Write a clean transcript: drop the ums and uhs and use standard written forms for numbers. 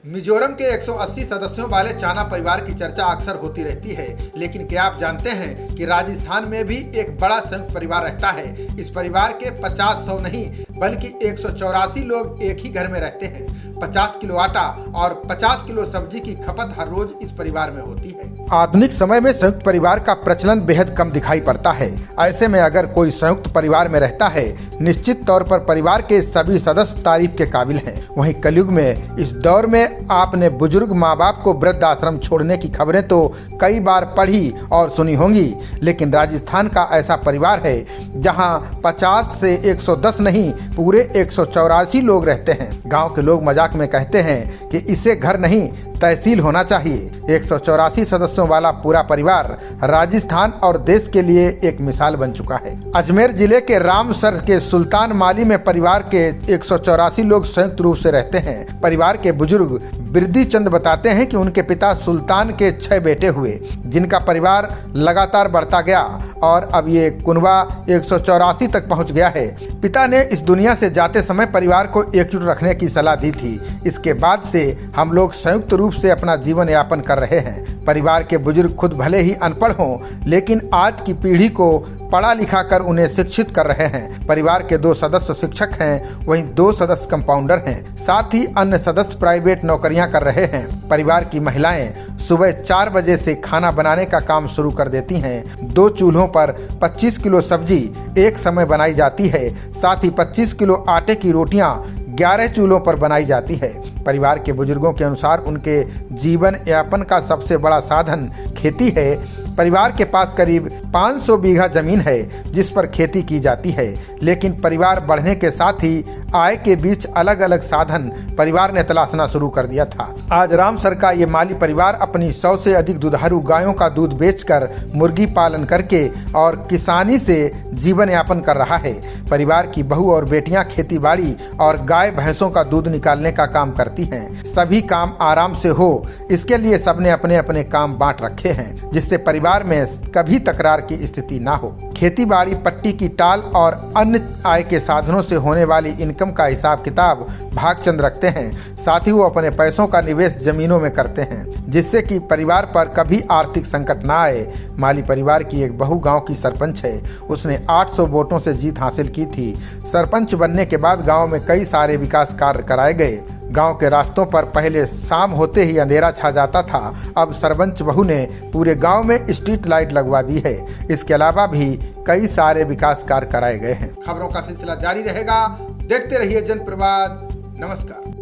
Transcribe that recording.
मिजोरम के 180 सदस्यों वाले चाना परिवार की चर्चा अक्सर होती रहती है, लेकिन क्या आप जानते हैं कि राजस्थान में भी एक बड़ा संयुक्त परिवार रहता है। इस परिवार के 50-100 नहीं बल्कि 184 लोग एक ही घर में रहते हैं। 50 किलो आटा और 50 किलो सब्जी की खपत हर रोज इस परिवार में होती है। आधुनिक समय में संयुक्त परिवार का प्रचलन बेहद कम दिखाई पड़ता है। ऐसे में अगर कोई संयुक्त परिवार में रहता है, निश्चित तौर पर परिवार के सभी सदस्य तारीफ के काबिल हैं। वहीं कलयुग में इस दौर में आपने बुजुर्ग माँ बाप को वृद्ध आश्रम छोड़ने की खबरें तो कई बार पढ़ी और सुनी होंगी, लेकिन राजस्थान का ऐसा परिवार है जहां 50 से 110 नहीं पूरे 184 लोग रहते हैं। गांव के लोग मजाक में कहते हैं कि इसे घर नहीं तहसील होना चाहिए। 184 सदस्यों वाला पूरा परिवार राजस्थान और देश के लिए एक मिसाल बन चुका है। अजमेर जिले के रामसर के सुल्तान माली में परिवार के 184 लोग संयुक्त रूप से रहते हैं। परिवार के बुजुर्ग बिरदी चंद बताते हैं कि उनके पिता सुल्तान के 6 बेटे हुए, जिनका परिवार लगातार बढ़ता गया और अब ये कुनबा 184 तक पहुंच गया है। पिता ने इस दुनिया से जाते समय परिवार को एकजुट रखने की सलाह दी थी। इसके बाद से हम लोग संयुक्त रूप से अपना जीवन यापन कर रहे हैं। परिवार के बुजुर्ग खुद भले ही अनपढ़ हों, लेकिन आज की पीढ़ी को पढ़ा लिखा कर उन्हें शिक्षित कर रहे हैं। परिवार के 2 सदस्य शिक्षक हैं, वहीं 2 सदस्य कंपाउंडर हैं। साथ ही अन्य सदस्य प्राइवेट नौकरियां कर रहे हैं। परिवार की महिलाएं सुबह 4 बजे से खाना बनाने का काम शुरू कर देती हैं। 2 चूल्हों पर 25 किलो सब्जी एक समय बनाई जाती है। साथ ही 25 किलो आटे की रोटियां 11 चूल्हों पर बनाई जाती है। परिवार के बुजुर्गों के अनुसार उनके जीवन यापन का सबसे बड़ा साधन खेती है। परिवार के पास करीब 500 बीघा जमीन है जिस पर खेती की जाती है, लेकिन परिवार बढ़ने के साथ ही आय के बीच अलग अलग साधन परिवार ने तलाशना शुरू कर दिया था। आज रामसर का ये माली परिवार अपनी 100 से अधिक दुधारू गायों का दूध बेचकर मुर्गी पालन करके और किसानी से जीवन यापन कर रहा है। परिवार की बहू और बेटियां खेती बाड़ी और गाय भैंसों का दूध निकालने का काम करती हैं। सभी काम आराम से हो, इसके लिए सबने अपने अपने काम बांट रखे हैं, जिससे परिवार में कभी तकरार की स्थिति ना हो। खेती बाड़ी, पट्टी की टाल और अन्य आय के साधनों से होने वाली इनकम का हिसाब किताब भागचंद रखते हैं। साथ ही वो अपने पैसों का निवेश जमीनों में करते हैं, जिससे कि परिवार पर कभी आर्थिक संकट ना आए। माली परिवार की एक बहू गांव की सरपंच है। उसने 800 वोटों से जीत हासिल की थी। सरपंच बनने के बाद गांव में कई सारे विकास कार्य कराए गए। गांव के रास्तों पर पहले शाम होते ही अंधेरा छा जाता था। अब सरपंच बहू ने पूरे गांव में स्ट्रीट लाइट लगवा दी है। इसके अलावा भी कई सारे विकास कार्य कराए गए हैं। खबरों का सिलसिला जारी रहेगा। देखते रहिए जनप्रवाद। नमस्कार।